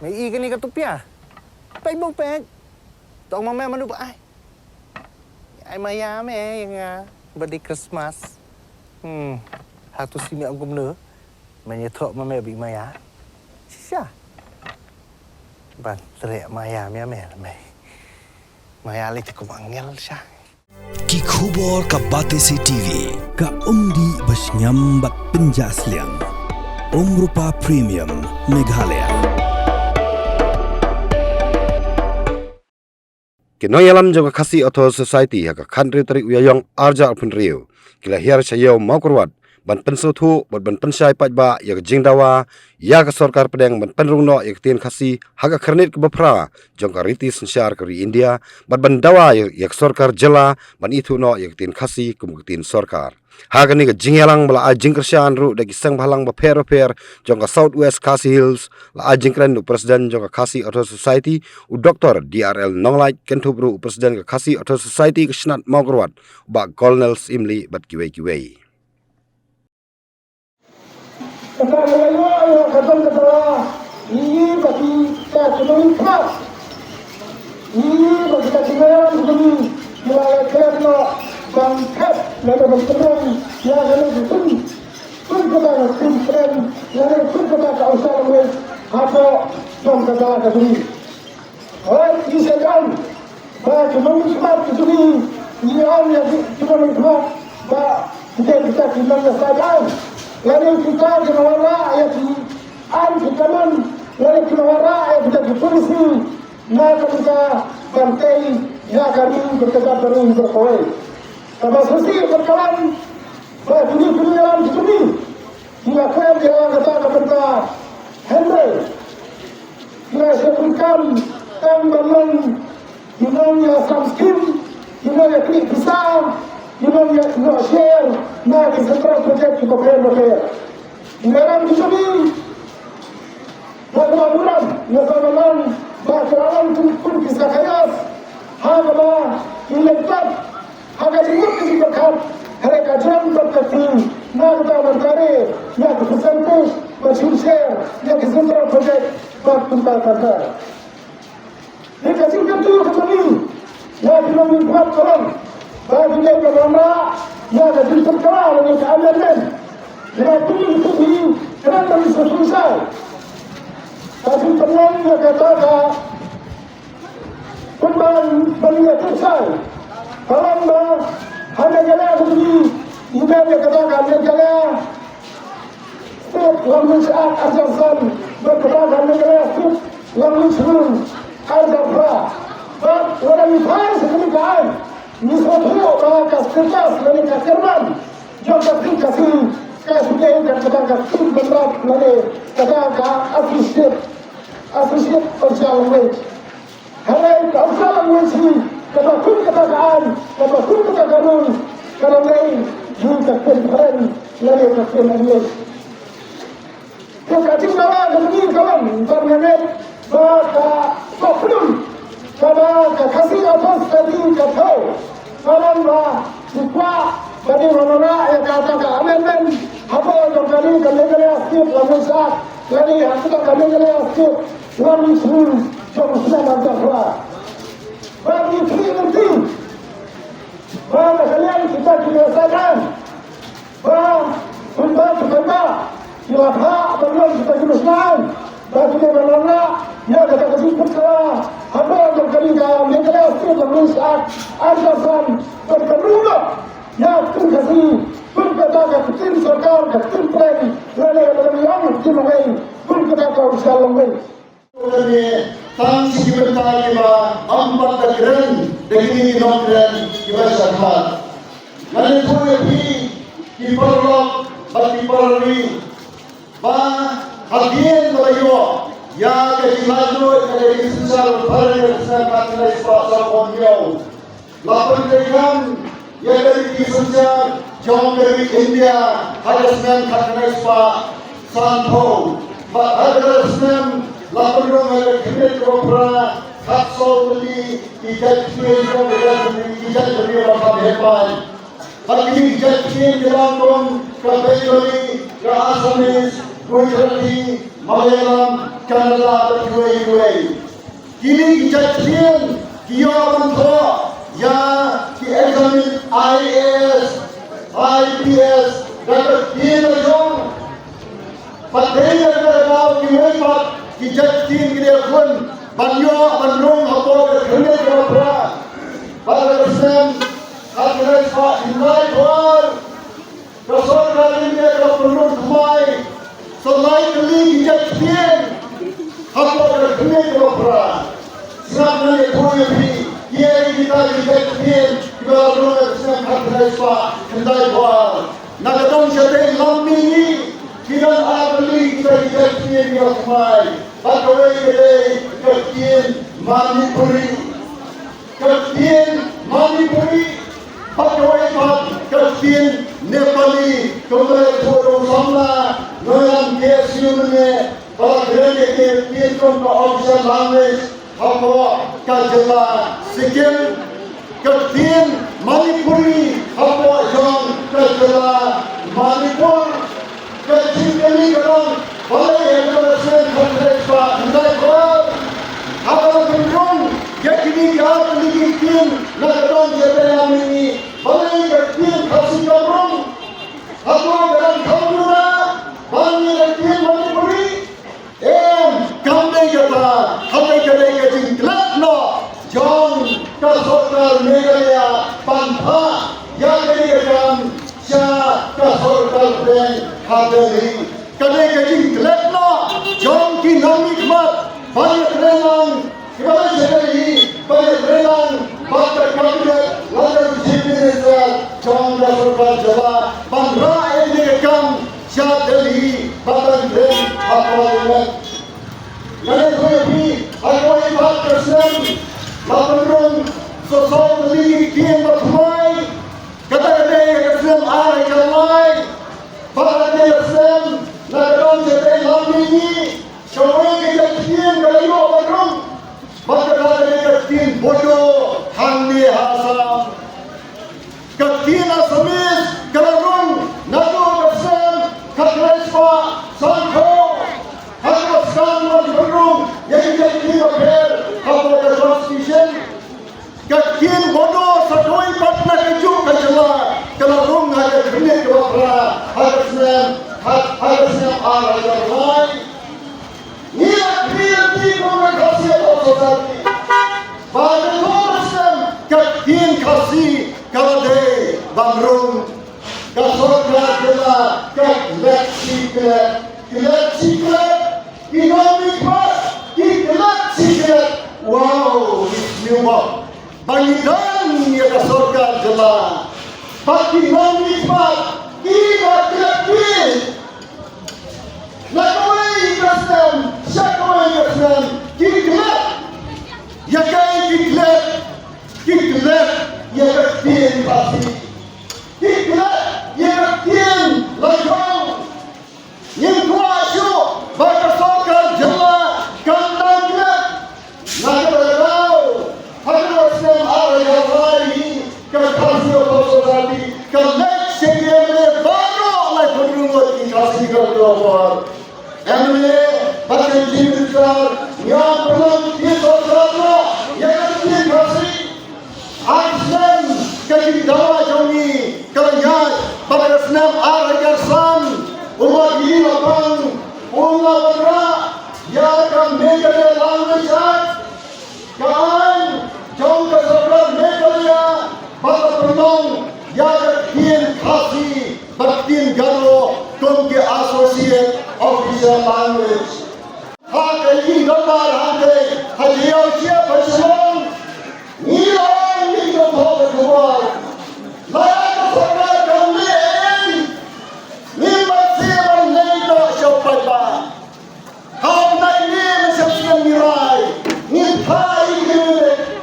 Mày y cái này cái tụp à? Tay bông bẹt. Tao mà mẹ mà núp ai mà ya mẹ yang birthday Christmas. Satu sini aku bener. Mày thọ mà mẹ bị maya. Siapa? Ban teriak maya mẹ là mày. Maya lagi cukup angel sah. Ki khubor ka Batesi TV ka umdi basnyambat penjaslian. Rupa Premium Meghalaya. Kinoy alam jo ka khasi auto society ha ka country tarik uyayong arja pun riu kila hiar chayo makurwat ban penso thu ban pensai pajba ya jingdawa ya ka sarkar pedang ban penrungno ya tien khasi ha ka kharnit ka bapra jong ka riti sansyar ka ri India ban dawa ya sarkar jela ban ithu no ya tien khasi kum tien sarkar ha ka ni ka jingelang bala a jingkershan ru da kisang bhalang ba per jong ka southwest Khasi Hills la a jingkran nu president jong ka Khasi auto society u Dr. DRL Nonglait kentubru president ka Khasi auto society ka snat makurwat ba Colonel Simli bat kiwei Kekalayan kadang kata ini bagi kita semua khas. Ini bagi kita semua begini mulai kerana bangkat lalu berterang yang lalu betul pun kita pun keren lalu pun kita kausah lalu apa pun kita begini. Orang Israel bagi manusia begini ini orang yang cuma mengkhawatir bahawa kita kita saja. Lalu kita kenawara ayat di al-Qur'an, lalu kenawara ayat kita di polisi, maka kita bantai ya kami berkata beri berkawai. Sama sesi berkawan, bunyi dalam sini, jika kau dia kata kepada Henry, jika sebutkan tanggalan, yang samskim, yang klik besar. Yang share, nak sesuatu projek kita boleh. Dalam ini, bagaimana nasaran, bagaimana pun kisah khayal, hagama, ilekat, haga ini kita kan, mereka jam berkati, nak berkari, nak bersentuh, bershare, nak sesuatu projek, kita kata. Jika kita tu kembali, nak membuat orang. Bagi mereka ramah, yang ada di sekolah dengan keamanan. Dengan itu ini, kerana bisa selesai. Tapi penang yang katakan, kembali beliau selesai. Kalau hanya jalan begini, ini yang katakan dia jalan. Setiap lalu saat ajaran berkatakan negara setiap lalu sebelum ajaran. Orang itu sedemikian. Nisbah bahakas kertas lalu kasirman, jika kasih kasih dan katakan tim berat lalu katakan asosiat perjalanan. Hari perjalanan ini katakan kalau lain juga keren lalu keren. Kekasih nawa begini kawan bermain maka problem. Kalau kasih atas tadi kau, kalau supaya bagaimana yang katakan amen, apa yang kami negara asing langsung, jadi kita negara asing langsung jomsna manfaat. Bagi nanti, kalian kita biasakan, untuk kita, ilahah belum kita jelaskan. Bagaimana yang kita kasih perkara apa yang kami dalam negara asing Malaysia ajaran berkerumun yang kasih berkata ketim sarkar ketim plan lalu yang dimulai berkata usaha lain. Tang sigi berkali ba ambat keren begini nongkren kibasahat. Lalu di perlok bagi perli ba Hadian melayu, ya kejilalu dari sesal hari kesehatan dari pasal kondiau. Lapan dengan ya dari kisah jauh dari India ada semen katanya Pak Santo, Pak ada semen lapan orang ada kembali kopra kapsul beli ijat kian dari orang hebat. Pagi ijat kian jalan ke Bengkulu ke Asamis Gujarati, Malayalam, Kannada, dan UAE. Kini kejadian kiawan tua yang diexamin IAS, IPS, dan kejadian Padahal kalau kita kejadian kita pun banyak bandung atau kerana berapa pada Islam akan sebab nilai luar kesoran ini kalau perlu semai selain kali kejadian atau kerana berapa sekarang ini boleh ia kita kejadian kita perlu Islam akan sebab nilai luar nak datang siapa lama ini kita abli kita kejadian yang semai Pakawai kedai kejadian Manipuri Pakawai kejadian Nepali Kemudian Bodoh Samla Noyam Kesiumnya Pada kejadian Contoh Official Language Apa Kajala Sikkim Kejadian Manipuri Apa Jom Kajala Manipur Kejadian ini kadang Boleh yang berhasil berhasil Nilai kuat Apa cenderung Yakini kau memiliki Nakadon jadian ini Boleh yakini kasih kamu Apa dalam kamu Bani yakini Manipuri Kami kata Kami kata yakini kelak no Jom Kasorkar Meghalaya Pantha Yang dikatakan Syah Kasorkar Ben Hadari Kadai kajing kelak no Jom ki nami khmat Banyak renang Kibala syekari Banyak renang Bakar kabinet Lalu jibin Jom Kasorkar Jawa Bandra ini kekam Syah Delhi Bakar Ben Hadari Kadai kajing Aku ibat Islam Lapanrung Sosok Ligi Kian Berkumai Kadai Islam Arai Kalmai Bakar Islam Nakadon jadian lama ini Syawai kejadian Kalayu Abadrum Bakar kejadian bodoh Handi Hasam Kejadian Asamis Kalarung Nado Bersen Katrespa Sangko Hassan Madhurung Yang kejadian Bakar Kapolda Transmission Kejadian bodoh Sadoi Patna Kejuk Kajala Kalarung Ada Kenik Kewapra Harusnya arah yang lain. Niat kriati komunikasi atau sosialisasi. Pada Islam kejadian kasih kalade bangrung kasorga jela kelak siklet ekonomi pas kelak siklet. Wow, istimewa. Bangidan ya kasorga jela. Bagi ekonomi pas kita kelak Nakawai Islam, Syakawai Islam, Kiklat, Yakai Kiklat, Yakatien Pasti, Kiklat, Yakatien Lajong, Yang Kuasyo, Bakasokar Jela, Kandang Klat, Nakabarau, Hadar Islam Araya Rai, Kakasyo Kososati, Kalek Sekiranya baru oleh penurut kasih keluar. Emre bagian besar yang belum disodrata yang dikasih Islam kaki dawa jami kerajaan pada Islam arajasan umat ini lapang umat berat yang akan menjadi landasan kan jauh kesebelah Meghalaya pada penolong yang akan kasih bertin garo Tunggu Associate Official Language. Hak ini gambar hati hadiah siapa semua. Nilai ini gambar keluar. Layak kepada kami. Nimbat siapa nilai siapa bah. Kau naik ni macam nilai. Nilai ini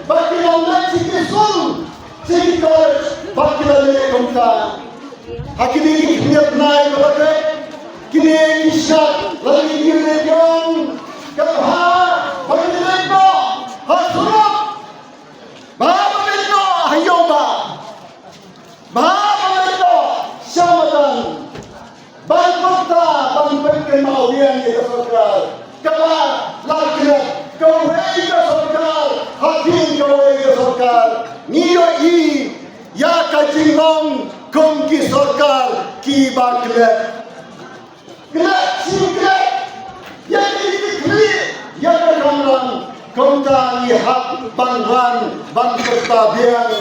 bagi nilai sikit sun, sikit bagi nilai kumta. Hakiki niat naik berada, kini kisah lagi diregang, kerana bagi mereka hasilnya, bahawa mereka hayoba, bahawa mereka syamadan, bangkota, bangkot kenal hakim kawai ke sarkar niyo i ya ka jinglong kom ki sarkar ki baklet kelak si kelak ya ki kelak ya ka kamlang kom ta ni hak bangwan bang ketabian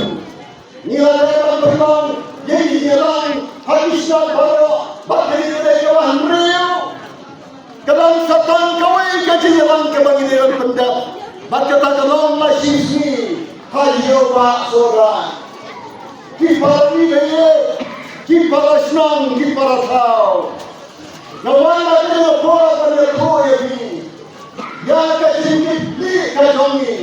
ni ada bang berlang jadi jalan hadisna baro bakri de kawan riu kadang satang kawai ka jalan ke bagi dia pendap berkata kalong la sisi hayo ba sora ki para ni be ki para snang ki para thao nawala de ko pada ko ye ya ka jingi li ka jongi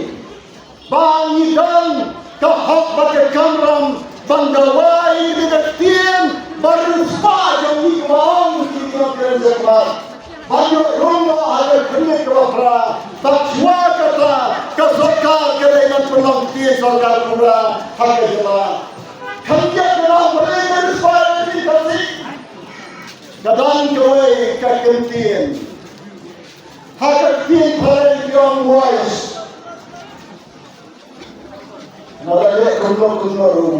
bangi dan ka hak bagi kamram bandawai de tien baru spa jongi maong ki no kerja Banyak rumah ada kini kerapra, tak cua kata ke sarkar ke dengan penontian sarkar pura harga jelas. Kerja dalam mereka supaya dikasih. Kadang kawai ke kentien, harga kentien pada yang wise. Nada kuno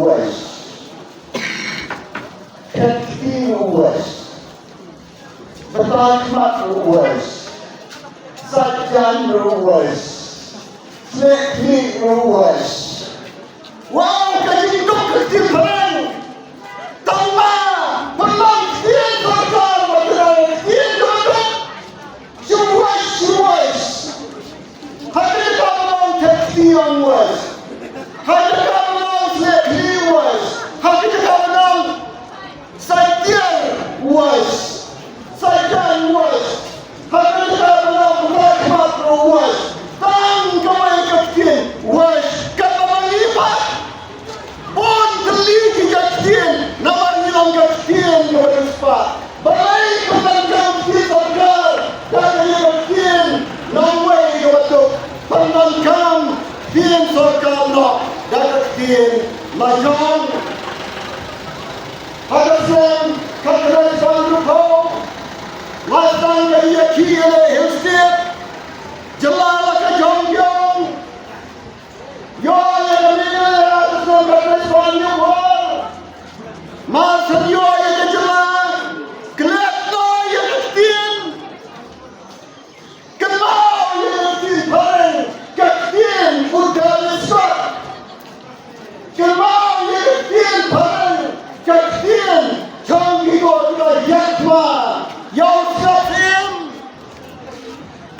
wise, kentien wise. Bertakmat ruwes, sajan ruwes, selekli ruwes. Wow, kaji itu kecil perang. Tama, pelang tian sarkar bergerak, tian duduk. Ruwes. Hari kamu kecil ruwes, hari kamu selekli ruwes, hari kamu sajan ruwes. Sajan was, hari kita berkhidmat was, tang kawai kecil was, kata mengibat, pun geli kecil, nama hilang kecil berkhidmat, baik penangkap di sarkar, dari kecil, namai kebetul, penangkap di sarkar nak, dari kecil, macam, ada sen, kata sanjukau. Latang kaya kile hilstit, jelala ka jongjong, yo ya kamina ya tusong kapres panyo war, masan yo ya kejelan, kelak no ya ketien, kenal ya ketien bareng, ketien urganisat, kenal ya ketien bareng, ketien jonggigo juga yakma. Yang sahim,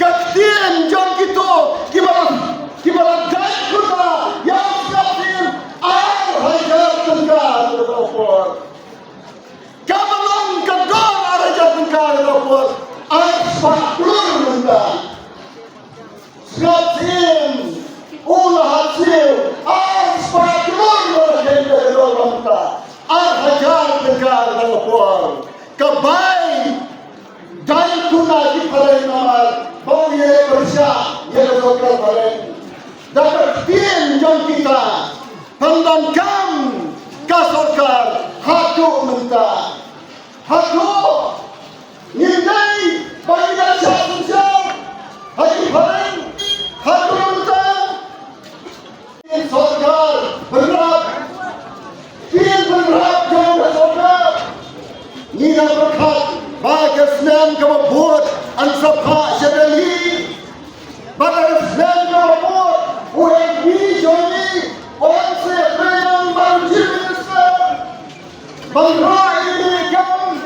ketien jom kita, gimana dah kita, yang sahim, hajar tengkar terdapat. Kamalong kedor hajar tengkar terdapat, sepaklur benda. Sahim, ulah hasil, sepaklur benda terdapat, hajar tengkar terdapat. Kebaik. Dan kuna di paling nomor, bau ye bersah, ye sokal paling. Dapat tien jom kita, pendangkam kasarkar, hatu minta, hatu, nilai bagi dan siap, hati paling, hatu minta. Tien sarkar bergerak, tien bergerak jom kasarkar, nina berkat. Bagas nam kamu buat ansapa sedali. Bagas nam kamu buat orang bijoni orang sebenarnya berjasa. Bangrai ini kamu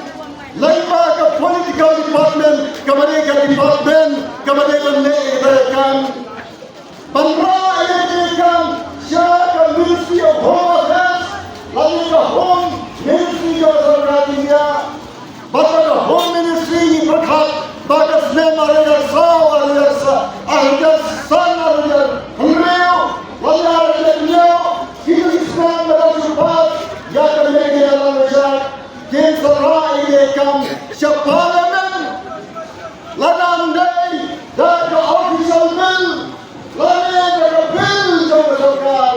laiba ke political department, kemereka department, kemereka negarakan. Bangrai ini kamu siapa Ministry of Home Affairs, lalu ke Home Ministry of Sarkatiya. Bapak Home Ministry berkat bagas nama raja saw raja san raja Humreo raja raja hidup Islam dalam supat yang terjadi dalam raja Jenderal Rai kam sepalaman ladang day dan ke official bill ladang ke bill jom sarkar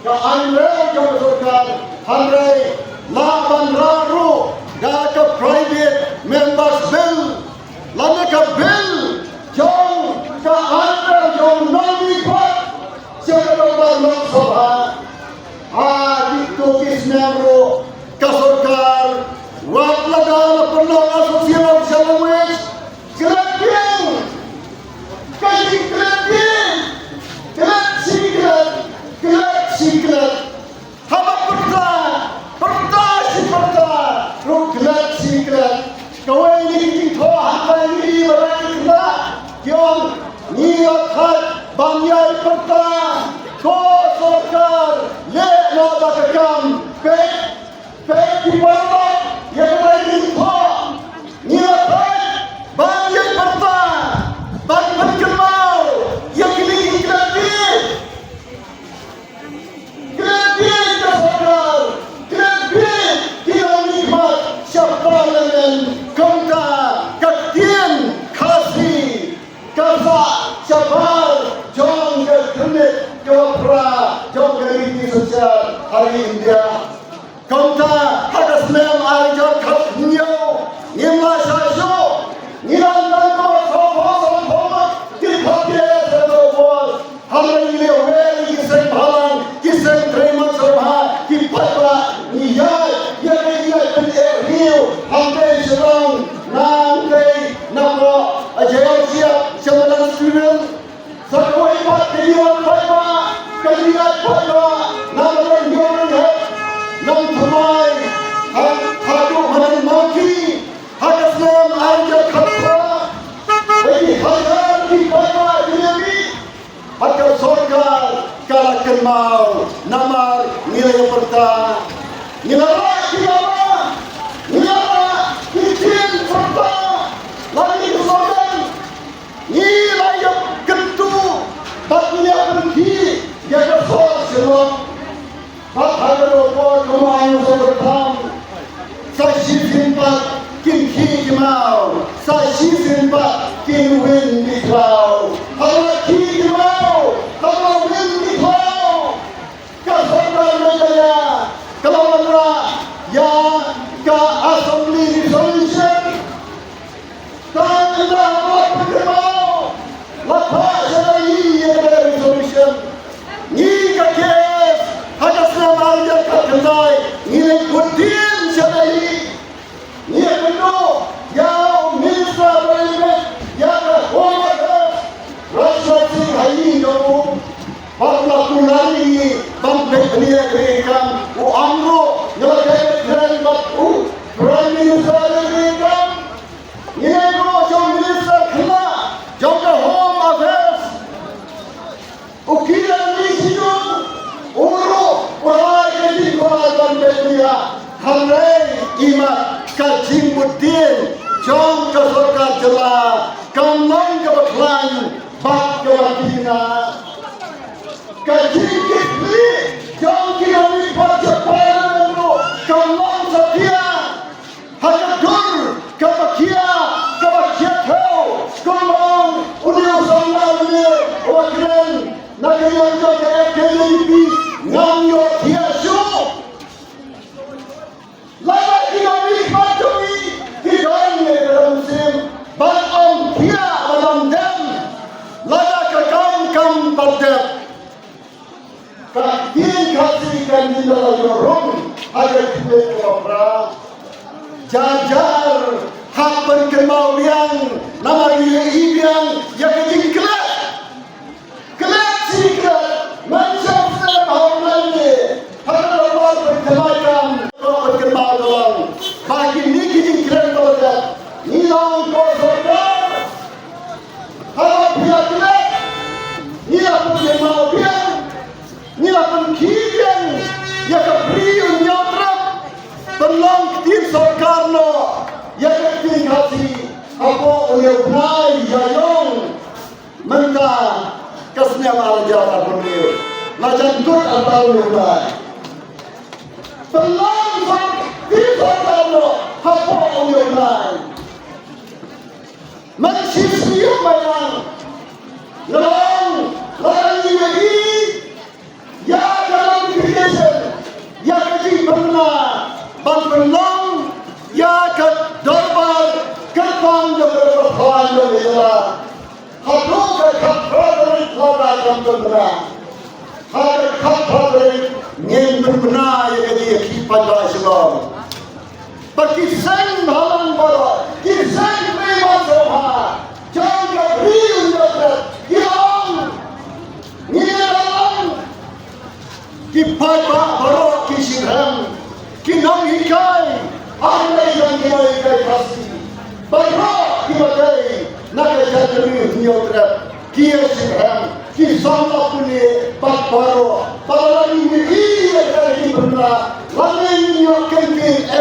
ke Andrei jom sarkar Andrei laban raru dah ke private members bill, lalu ke bill, jom ke anda jom non-report, sinabro kasorkar wap laga penolong asosial language kelapin kaji kelapin kelap siklat haba perta ru kelap siklat kawai ni tho haba ni barang kena kyong ni akhat banyai perta ko sorkar le no bakakam pe di bawah yang lagi tho ni akhat banyai perta ban berkemau yang kini kelapin kasorkar kelapin tidak nikmat siapa dengan kongka kaktian kasih kasa sabar jong ke klinik ke pra jong ke media sosial hari India kongka hadas mem arjat khatnyo nimla sasyo nilan ko so ki khapye sado bol hamre le wel ki sen bhalan ki sen treman sabha ki patwa ni ya pen riu hamre shrong nang dei namo ajay siap samalan student sakoi pat kalian patwa kalian patwa namalan yoran hai nang thamai hadu manan maki hadas nam arjat khatra bagi hazar di patwa dinabi agar sorkar kalahkan mau namar nilai perta nilai izin perta lagi sorkar nilai yang kentu batnya pergi jaga sol semua bat hadir opor kemayu sebertam saya simpat kin mau saya simpat kin win di kau kalau kin mau kalau win di kau kasorkar menjaya kalau mana ya ke assembly resolution tangan buat berkemau lepas dari resolution ni ke kes hadas nama arjat khatnai ni kudin sadai ni bendo ya minister berlibat ya homat Rashad Singh Hai dulu Patla Kulani Bambek Nia Grekam U Amro Nyalakai Keren Batu Prime Minister Grekam Nego Jom Minister Kena Jom ke Home Affairs Ukiran Nisiyo Uro Urai Kedi Kuala Bambek Nia Hamrai Imat Kajimuddin Jom ke Sorkar Jelah Kamang ke Beklan Bak ke Wadina Kajikit Li Jom Kinami Pajak Payanan Kamang Setia Hakadur Kabakia Tau Kamang Unia Sama Unia Wakren Nagayan Jaka FKLP Ngamyo Tiasyo Lama Kinami Pajami Hidaynya dalam musim Balam Kia Balam Dem Lada Kakam Padep Kakin kasih kan di dalam yorong agar kita berapa jajar hak berkemau yang nama dia ibiang yang kecil kelak sikrat macam sebab lainnya hak orang berkemauan berkemau dalam bagi ni kecil keren berkat nilang kosorkar hak pihak kelak nilang berkemau biang nila pengkian ya kepriun nyotrap pelang tim sorkarno ya keting hati apa uleunai yayong menta kasnya arjat bernil lajan tut atau uleunai pelang tim sorkarno apa uleunai mansisiu bayang larang ini ya dalam kehidupan ya kecil pernah bantuan ya ke dorbar kerpan berperkuan berjalan hadu ke kapal dari kelapa yang bergerak hadu kapal dari benar yang dia kipan dah sebab. Berkisah halang barat, kisah memang sama. Jangan beri untuk hilang, hilang. Kipan barat kisirang, kinang ikai, anda yang ikai pasti. Barat kibagai, nak jadi hilang. Kia sirang, kisah punya barat. Pada ini dia dari benar, lain yang kengking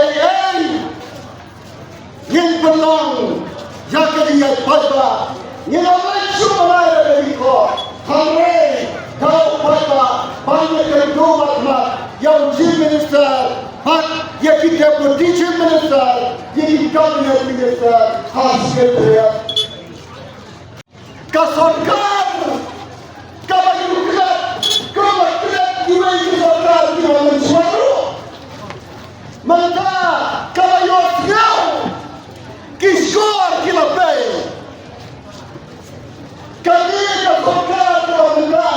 yang belong, yang dia pada, yang langsung melaya dari kau, hamre, kau pada, banyak kedua mak, yang chief minister, hak yang kita deputy chief minister, yang cabinet minister, hasil dia, kasorkan, kabayukat, kabayukat, ibai kasorkan, ibai mensuara, maka kabayukat kau. Kishore kilapay. Kanina kokar kumanda.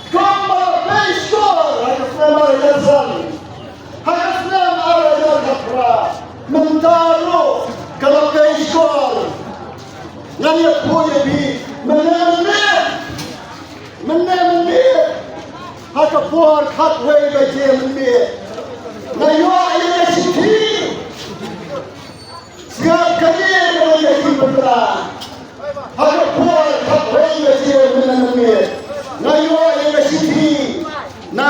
Kamba peshore. Hakasnam arayasan. Hakasnam arayan kapra. Mentaro kalapay shore. Nanya punya bi. Menem. Hakapuar katway baje menem. Nayo ayat siti. Siap kali kalau jadi benar. Harap buat apa yang dia menanamnya. Nayo yang sini, na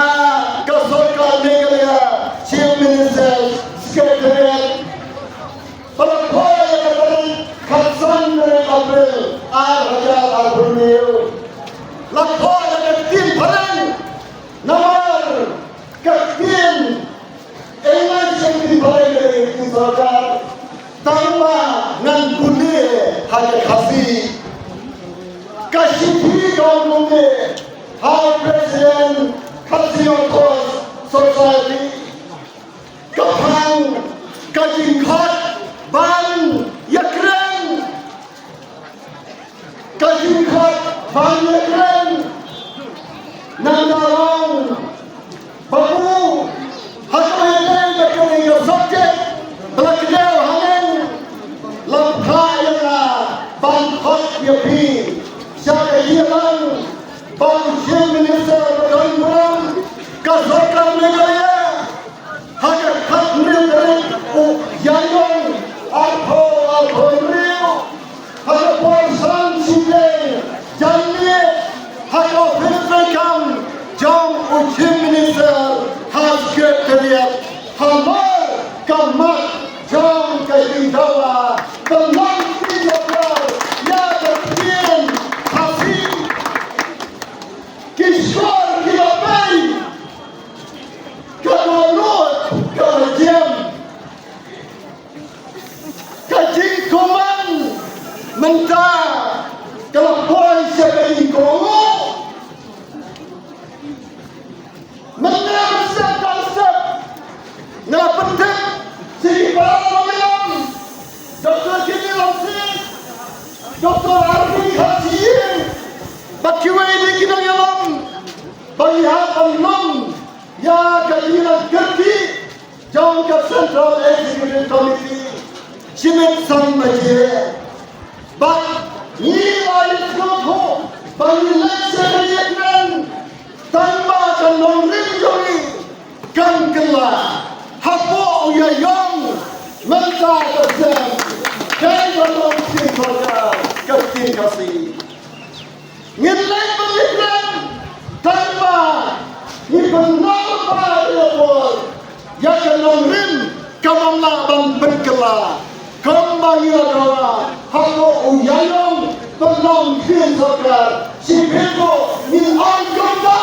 kasorkan negara, chief minister, sekretariat. Pada poin yang kemarin, kasan April, Raja Arbrunel. Lapor yang tim perang, nomor ketim, enam tim perang dari tim Sarkar. Tanpa nan boleh hanya kasih government High President kasih untuk society kapang kajingkat ban yakran kajingkat ban yakran nandarong babu hakmayang yakran yang subjek belakang Bangkok Yapi, siapa hilang, Bangkok Minister Berkaitan, Kasorkan Meghalaya, Hajar Katmir dari Yayong, Alpo Rio, Hajar Porsan Sile, Jani, Hajar Filfekam, Jom Uchim Minister, Hajar Terlihat, Hamar Kamat, Jom Kajidawa, Tenang mentah kalau poin siapa ini kongo menang konsep nak penting si para pemilang Dr. Kini Lamsi Dr. Arfi Haji bakiwai di kita yalam balihat amlam ya kajian kerti jauh ke Central Executive Committee Simit Sang Majid But nilai itu bagi lekserian tanpa kanong rinjori kan kelah hapo uyayong mentah kesem kaya kanong sintoga kerti kasih nilai pemikiran tanpa ibenal pada ya kanong rin kamamlaban berkelah kembali adalah halo uyayong penolong Sarkar si Beko ni anggota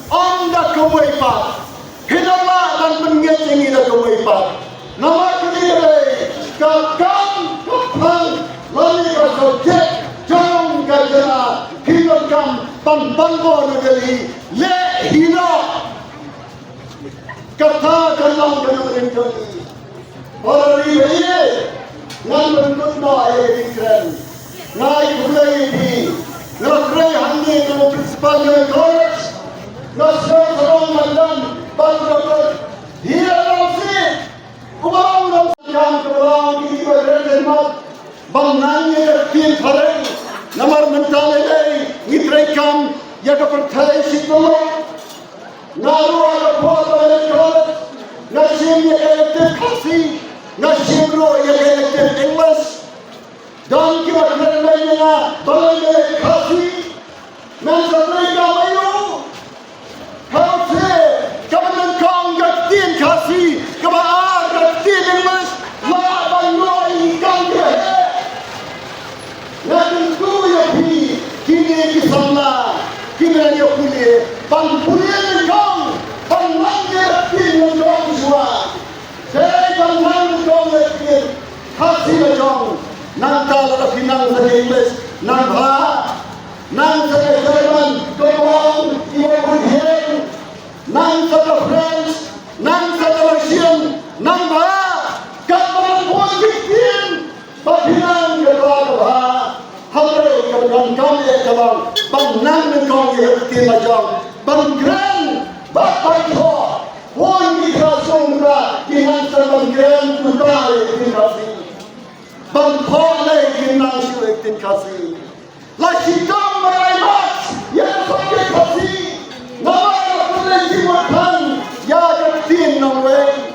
anda kewaipat hinala dan mengecengi dan kewaipat nama kediri kakang kapang lani kasojek jom kajana hinokam pambanggo negeri le hinok kata kanong kanong kanong Orang ini, ngan bentuk naik keren, naik mulai ini, nak keren handi dengan sepanjang kors, nak seorang Amerikam yang kepercayaan situlah naru ada buat Amerika nasim yang elektif kasih nasim ro yang elektif English dan kita kerana balai kasih masa mereka mayu kau se kamu kong gatin kasih kau gatin English lah banoi kang dia nakin tu yang kini kisahlah kini yang kuliah kuliah kong langit kini kong semua saya langit kong kini kasih kong nangta lalu pinang saja English nang nang saja Jerman kong ibu Budhen nang saja French nang saja Russian nang kapan pun bikin pinang keluar Hamre kemudian kami kawan nang kong yang majang grand bapak itu pun kita semua dengan sama grand budaya kita Bangkole kinang sulit tin kasih. Lasidam meraymat yang pakai kasih. Nama boleh dimakan ya ketin nangwe.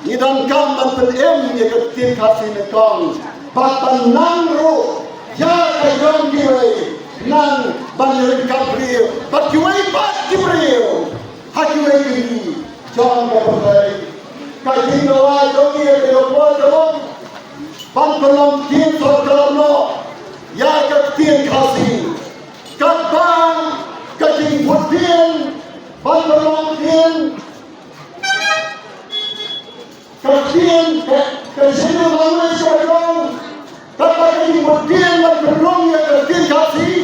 Nidan kamban penem ya ketin kasih nekong. Batan nangro ya kayong kiway nang banyak kapriyo. Bakiway kipriyo. Hakiway kini jangan berbagai. Kajing doa jongi ya kelompok dong. Penolong tim saudara ya ketin kasih kabang kajing budin penolong tim kesini lawan saudara kabang kajing budin dan penolong ya ketin kasih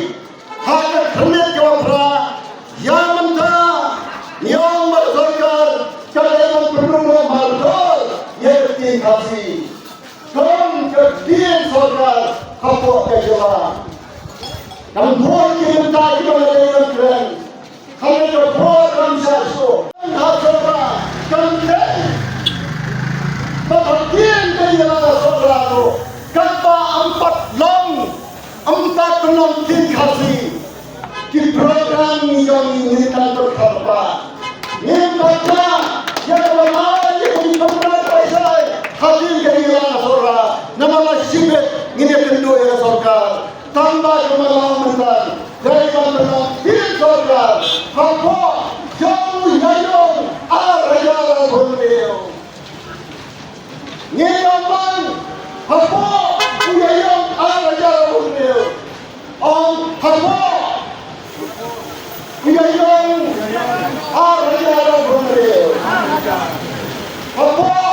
hanya kernet kewapra ya mentah nyong bersorgar kalian penolong mardol ya ketin kasih Kom ketin saudara kapok kejalan. Dan buat kita kita melayan keren. Kami terbuat dalam satu. Saudara kenten. Bahagian kejalan saudara itu. Kata empat long tin kasih. Di program yang ini kan terkapa. Ini baca yang mana yang pernah selesai. Hadir kehilangan saudara. Nama sibet ini kedua ya saudara. Tambah kemalaman dari mana hidup saudara. Apa jauh jauh arah beliau. Nyaman apa jauh arah beliau. Om apa jauh arah beliau. Apa